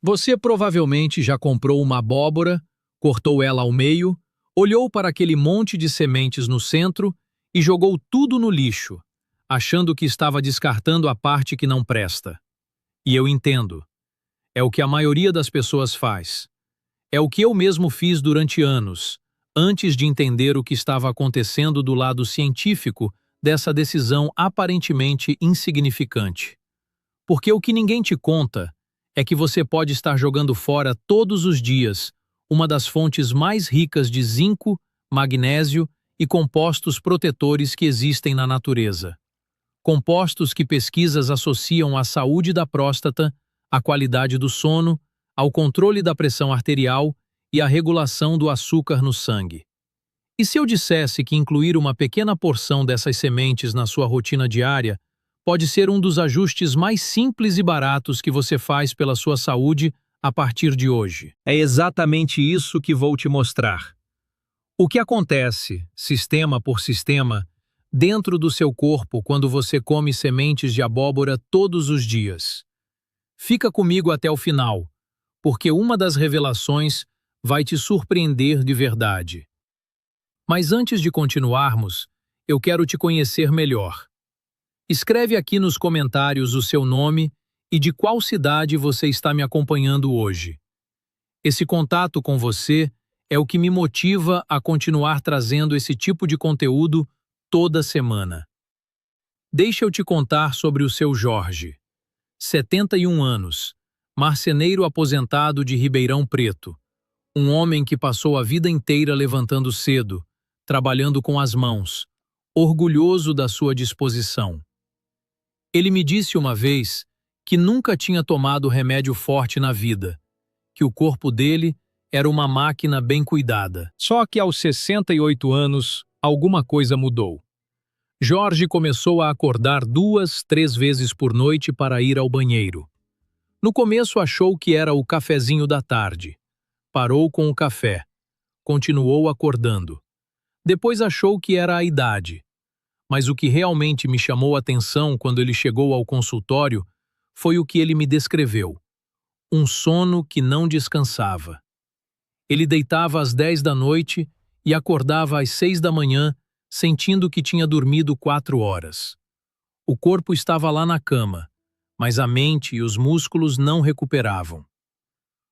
Você provavelmente já comprou uma abóbora, cortou ela ao meio, olhou para aquele monte de sementes no centro e jogou tudo no lixo, achando que estava descartando a parte que não presta. E eu entendo. É o que a maioria das pessoas faz. É o que eu mesmo fiz durante anos, antes de entender o que estava acontecendo do lado científico dessa decisão aparentemente insignificante. Porque o que ninguém te conta é que você pode estar jogando fora todos os dias uma das fontes mais ricas de zinco, magnésio e compostos protetores que existem na natureza. Compostos que pesquisas associam à saúde da próstata, à qualidade do sono, ao controle da pressão arterial e à regulação do açúcar no sangue. E se eu dissesse que incluir uma pequena porção dessas sementes na sua rotina diária pode ser um dos ajustes mais simples e baratos que você faz pela sua saúde a partir de hoje? É exatamente isso que vou te mostrar. O que acontece, sistema por sistema, dentro do seu corpo quando você come sementes de abóbora todos os dias. Fica comigo até o final, porque uma das revelações vai te surpreender de verdade. Mas antes de continuarmos, eu quero te conhecer melhor. Escreve aqui nos comentários o seu nome e de qual cidade você está me acompanhando hoje. Esse contato com você é o que me motiva a continuar trazendo esse tipo de conteúdo toda semana. Deixa eu te contar sobre o seu Jorge. 71 anos, marceneiro aposentado de Ribeirão Preto. Um homem que passou a vida inteira levantando cedo, trabalhando com as mãos, orgulhoso da sua disposição. Ele me disse uma vez que nunca tinha tomado remédio forte na vida, que o corpo dele era uma máquina bem cuidada. Só que aos 68 anos, alguma coisa mudou. Jorge começou a acordar 2, 3 vezes por noite para ir ao banheiro. No começo achou que era o cafezinho da tarde. Parou com o café. Continuou acordando. Depois achou que era a idade. Mas o que realmente me chamou a atenção quando ele chegou ao consultório foi o que ele me descreveu. Um sono que não descansava. Ele deitava às 10 da noite e acordava às 6 da manhã, sentindo que tinha dormido 4 horas. O corpo estava lá na cama, mas a mente e os músculos não recuperavam.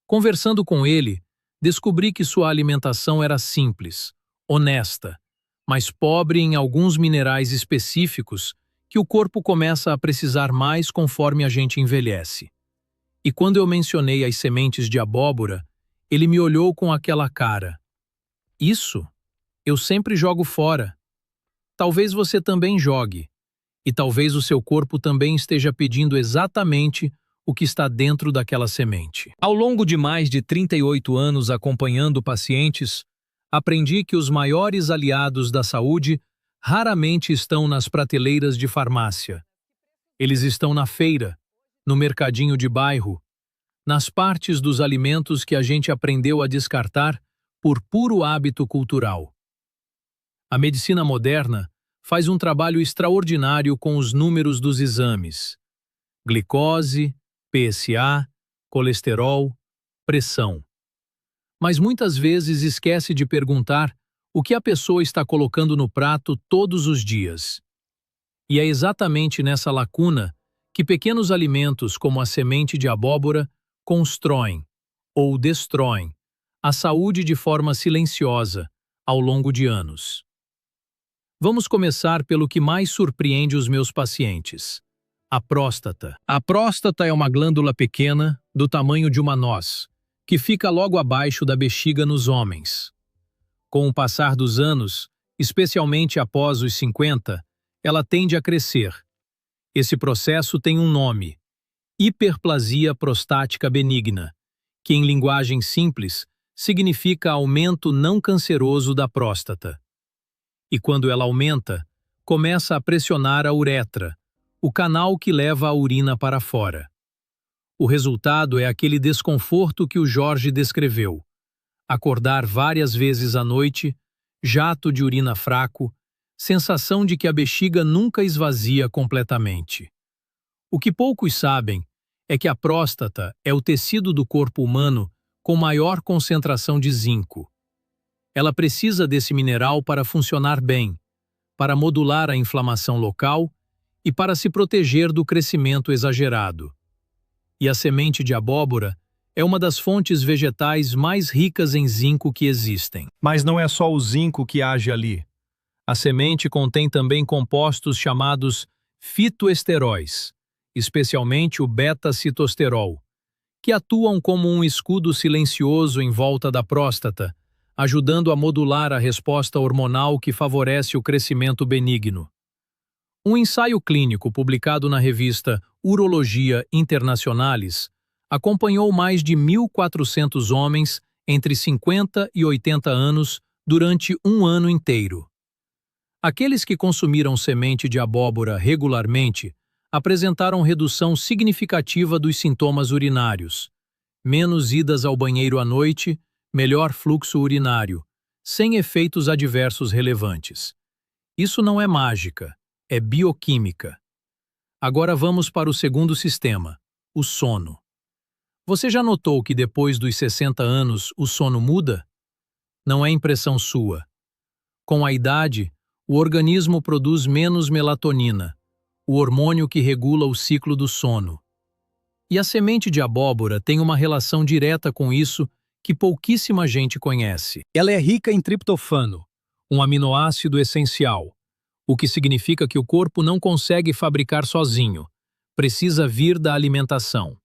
Conversando com ele, descobri que sua alimentação era simples, honesta, mas pobre em alguns minerais específicos que o corpo começa a precisar mais conforme a gente envelhece. E quando eu mencionei as sementes de abóbora, ele me olhou com aquela cara. Isso? Eu sempre jogo fora. Talvez você também jogue. E talvez o seu corpo também esteja pedindo exatamente o que está dentro daquela semente. Ao longo de mais de 38 anos acompanhando pacientes, aprendi que os maiores aliados da saúde raramente estão nas prateleiras de farmácia. Eles estão na feira, no mercadinho de bairro, nas partes dos alimentos que a gente aprendeu a descartar por puro hábito cultural. A medicina moderna faz um trabalho extraordinário com os números dos exames: glicose, PSA, colesterol, pressão. Mas muitas vezes esquece de perguntar o que a pessoa está colocando no prato todos os dias. E é exatamente nessa lacuna que pequenos alimentos como a semente de abóbora constroem, ou destroem, a saúde de forma silenciosa ao longo de anos. Vamos começar pelo que mais surpreende os meus pacientes: a próstata. A próstata é uma glândula pequena, do tamanho de uma noz, que fica logo abaixo da bexiga nos homens. Com o passar dos anos, especialmente após os 50, ela tende a crescer. Esse processo tem um nome: hiperplasia prostática benigna, que em linguagem simples significa aumento não canceroso da próstata. E quando ela aumenta, começa a pressionar a uretra, o canal que leva a urina para fora. O resultado é aquele desconforto que o Jorge descreveu: acordar várias vezes à noite, jato de urina fraco, sensação de que a bexiga nunca esvazia completamente. O que poucos sabem é que a próstata é o tecido do corpo humano com maior concentração de zinco. Ela precisa desse mineral para funcionar bem, para modular a inflamação local e para se proteger do crescimento exagerado. E a semente de abóbora é uma das fontes vegetais mais ricas em zinco que existem. Mas não é só o zinco que age ali. A semente contém também compostos chamados fitoesteróis, especialmente o beta-citosterol, que atuam como um escudo silencioso em volta da próstata, ajudando a modular a resposta hormonal que favorece o crescimento benigno. Um ensaio clínico publicado na revista Urologia Internationalis acompanhou mais de 1.400 homens entre 50 e 80 anos durante um ano inteiro. Aqueles que consumiram semente de abóbora regularmente apresentaram redução significativa dos sintomas urinários, menos idas ao banheiro à noite, melhor fluxo urinário, sem efeitos adversos relevantes. Isso não é mágica, é bioquímica. Agora vamos para o segundo sistema, o sono. Você já notou que depois dos 60 anos o sono muda? Não é impressão sua. Com a idade, o organismo produz menos melatonina, o hormônio que regula o ciclo do sono. E a semente de abóbora tem uma relação direta com isso que pouquíssima gente conhece. Ela é rica em triptofano, um aminoácido essencial, o que significa que o corpo não consegue fabricar sozinho, precisa vir da alimentação.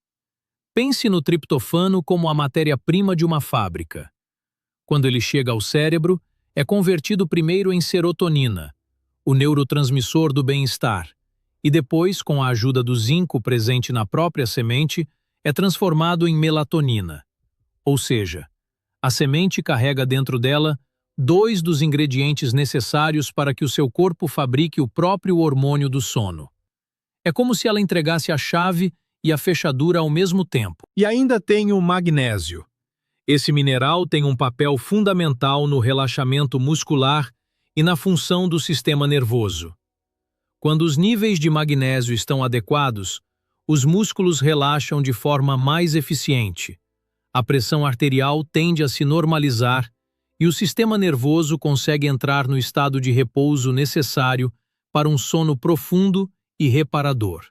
Pense no triptofano como a matéria-prima de uma fábrica. Quando ele chega ao cérebro, é convertido primeiro em serotonina, o neurotransmissor do bem-estar, e depois, com a ajuda do zinco presente na própria semente, é transformado em melatonina. Ou seja, a semente carrega dentro dela dois dos ingredientes necessários para que o seu corpo fabrique o próprio hormônio do sono. É como se ela entregasse a chave e a fechadura ao mesmo tempo. E ainda tem o magnésio. Esse mineral tem um papel fundamental no relaxamento muscular e na função do sistema nervoso. Quando os níveis de magnésio estão adequados, os músculos relaxam de forma mais eficiente, a pressão arterial tende a se normalizar e o sistema nervoso consegue entrar no estado de repouso necessário para um sono profundo e reparador.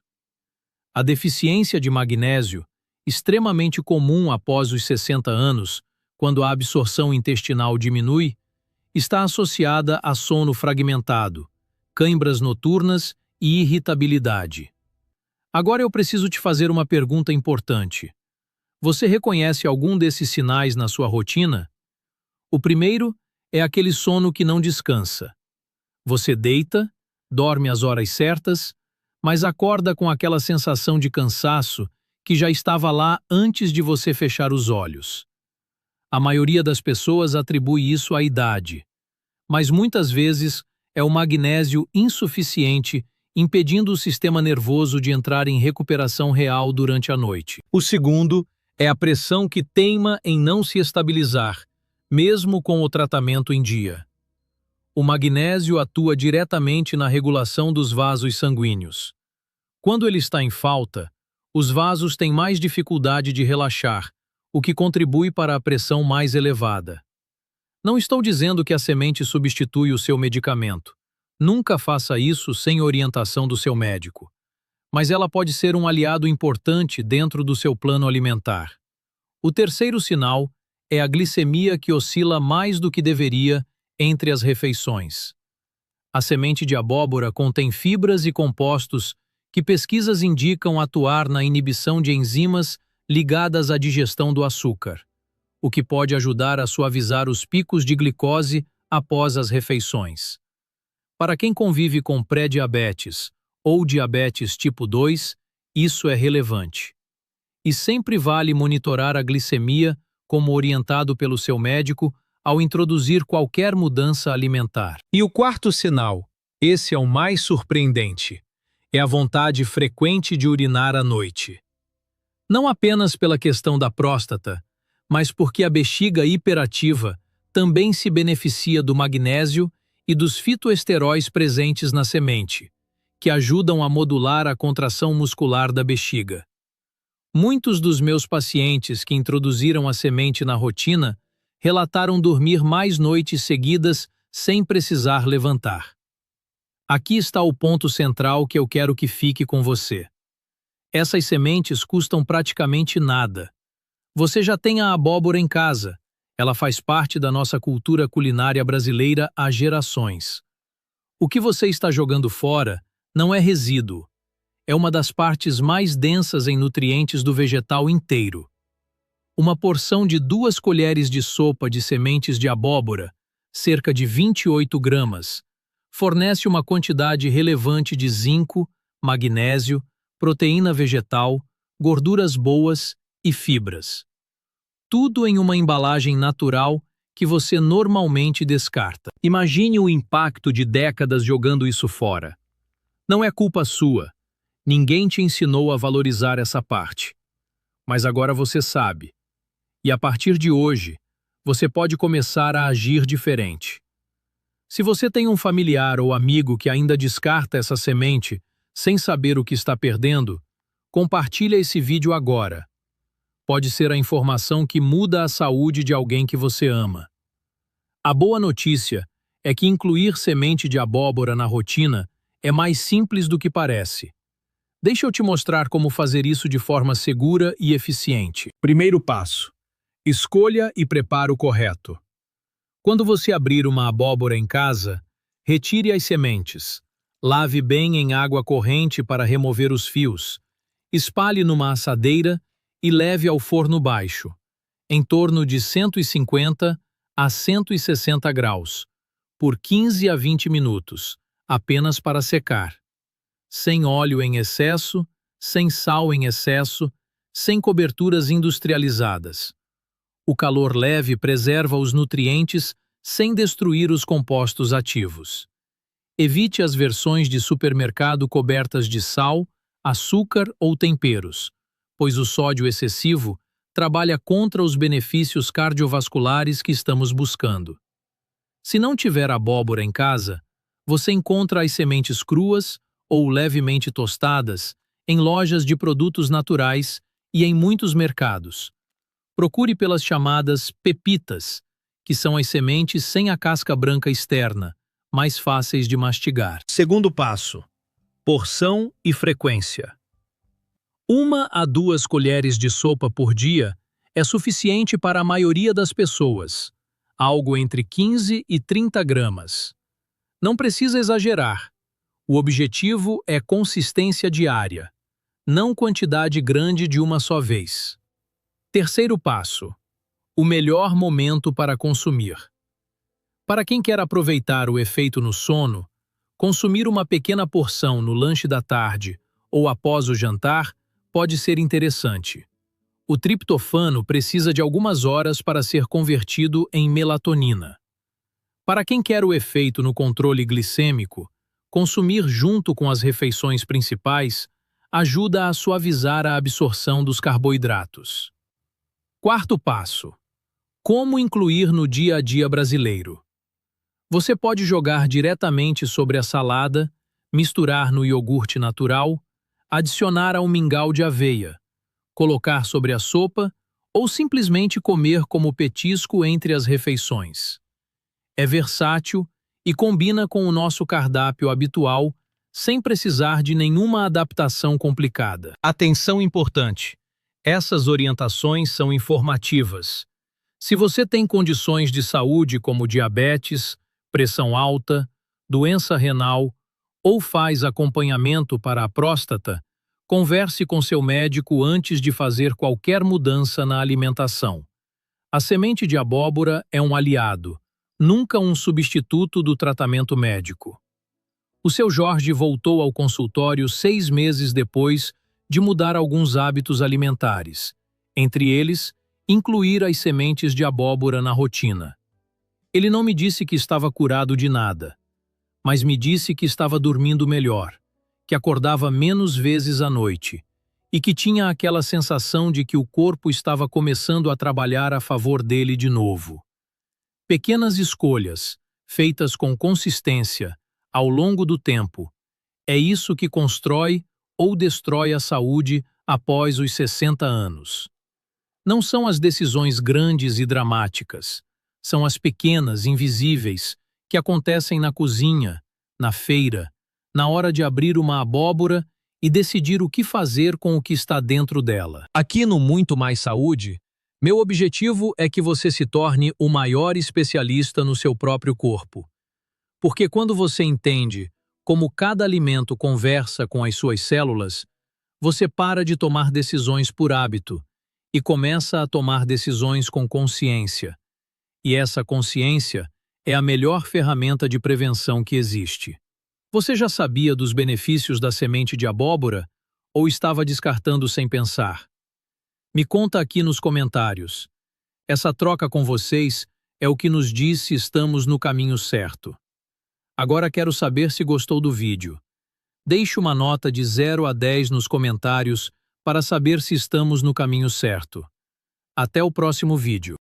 A deficiência de magnésio, extremamente comum após os 60 anos, quando a absorção intestinal diminui, está associada a sono fragmentado, cãibras noturnas e irritabilidade. Agora eu preciso te fazer uma pergunta importante. Você reconhece algum desses sinais na sua rotina? O primeiro é aquele sono que não descansa. Você deita, dorme às horas certas, mas acorda com aquela sensação de cansaço que já estava lá antes de você fechar os olhos. A maioria das pessoas atribui isso à idade, mas muitas vezes é o magnésio insuficiente impedindo o sistema nervoso de entrar em recuperação real durante a noite. O segundo é a pressão que teima em não se estabilizar, mesmo com o tratamento em dia. O magnésio atua diretamente na regulação dos vasos sanguíneos. Quando ele está em falta, os vasos têm mais dificuldade de relaxar, o que contribui para a pressão mais elevada. Não estou dizendo que a semente substitui o seu medicamento. Nunca faça isso sem orientação do seu médico. Mas ela pode ser um aliado importante dentro do seu plano alimentar. O terceiro sinal é a glicemia que oscila mais do que deveria entre as refeições. A semente de abóbora contém fibras e compostos que pesquisas indicam atuar na inibição de enzimas ligadas à digestão do açúcar, o que pode ajudar a suavizar os picos de glicose após as refeições. Para quem convive com pré-diabetes ou diabetes tipo 2, isso é relevante. E sempre vale monitorar a glicemia como orientado pelo seu médico ao introduzir qualquer mudança alimentar. E o quarto sinal, esse é o mais surpreendente, é a vontade frequente de urinar à noite. Não apenas pela questão da próstata, mas porque a bexiga hiperativa também se beneficia do magnésio e dos fitoesteróis presentes na semente, que ajudam a modular a contração muscular da bexiga. Muitos dos meus pacientes que introduziram a semente na rotina relataram dormir mais noites seguidas sem precisar levantar. Aqui está o ponto central que eu quero que fique com você. Essas sementes custam praticamente nada. Você já tem a abóbora em casa. Ela faz parte da nossa cultura culinária brasileira há gerações. O que você está jogando fora não é resíduo. É uma das partes mais densas em nutrientes do vegetal inteiro. Uma porção de 2 colheres de sopa de sementes de abóbora, cerca de 28 gramas, fornece uma quantidade relevante de zinco, magnésio, proteína vegetal, gorduras boas e fibras. Tudo em uma embalagem natural que você normalmente descarta. Imagine o impacto de décadas jogando isso fora. Não é culpa sua. Ninguém te ensinou a valorizar essa parte. Mas agora você sabe. E a partir de hoje, você pode começar a agir diferente. Se você tem um familiar ou amigo que ainda descarta essa semente sem saber o que está perdendo, compartilha esse vídeo agora. Pode ser a informação que muda a saúde de alguém que você ama. A boa notícia é que incluir semente de abóbora na rotina é mais simples do que parece. Deixa eu te mostrar como fazer isso de forma segura e eficiente. Primeiro passo: escolha e prepare o correto. Quando você abrir uma abóbora em casa, retire as sementes. Lave bem em água corrente para remover os fios. Espalhe numa assadeira e leve ao forno baixo, em torno de 150 a 160 graus, por 15 a 20 minutos, apenas para secar. Sem óleo em excesso, sem sal em excesso, sem coberturas industrializadas. O calor leve preserva os nutrientes sem destruir os compostos ativos. Evite as versões de supermercado cobertas de sal, açúcar ou temperos, pois o sódio excessivo trabalha contra os benefícios cardiovasculares que estamos buscando. Se não tiver abóbora em casa, você encontra as sementes cruas ou levemente tostadas em lojas de produtos naturais e em muitos mercados. Procure pelas chamadas pepitas, que são as sementes sem a casca branca externa, mais fáceis de mastigar. Segundo passo: porção e frequência. 1 a 2 colheres de sopa por dia é suficiente para a maioria das pessoas, algo entre 15 e 30 gramas. Não precisa exagerar. O objetivo é consistência diária, não quantidade grande de uma só vez. Terceiro passo: o melhor momento para consumir. Para quem quer aproveitar o efeito no sono, consumir uma pequena porção no lanche da tarde ou após o jantar pode ser interessante. O triptofano precisa de algumas horas para ser convertido em melatonina. Para quem quer o efeito no controle glicêmico, consumir junto com as refeições principais ajuda a suavizar a absorção dos carboidratos. Quarto passo: como incluir no dia a dia brasileiro. Você pode jogar diretamente sobre a salada, misturar no iogurte natural, adicionar a um mingau de aveia, colocar sobre a sopa ou simplesmente comer como petisco entre as refeições. É versátil e combina com o nosso cardápio habitual, sem precisar de nenhuma adaptação complicada. Atenção importante: essas orientações são informativas. Se você tem condições de saúde como diabetes, pressão alta, doença renal ou faz acompanhamento para a próstata, converse com seu médico antes de fazer qualquer mudança na alimentação. A semente de abóbora é um aliado, nunca um substituto do tratamento médico. O seu Jorge voltou ao consultório 6 meses depois de mudar alguns hábitos alimentares, entre eles, incluir as sementes de abóbora na rotina. Ele não me disse que estava curado de nada, mas me disse que estava dormindo melhor, que acordava menos vezes à noite e que tinha aquela sensação de que o corpo estava começando a trabalhar a favor dele de novo. Pequenas escolhas, feitas com consistência, ao longo do tempo, é isso que constrói ou destrói a saúde após os 60 anos. Não são as decisões grandes e dramáticas, são as pequenas, invisíveis, que acontecem na cozinha, na feira, na hora de abrir uma abóbora e decidir o que fazer com o que está dentro dela. Aqui no Muito Mais Saúde, meu objetivo é que você se torne o maior especialista no seu próprio corpo. Porque quando você entende como cada alimento conversa com as suas células, você para de tomar decisões por hábito e começa a tomar decisões com consciência. E essa consciência é a melhor ferramenta de prevenção que existe. Você já sabia dos benefícios da semente de abóbora ou estava descartando sem pensar? Me conta aqui nos comentários. Essa troca com vocês é o que nos diz se estamos no caminho certo. Agora quero saber se gostou do vídeo. Deixe uma nota de 0 a 10 nos comentários para saber se estamos no caminho certo. Até o próximo vídeo.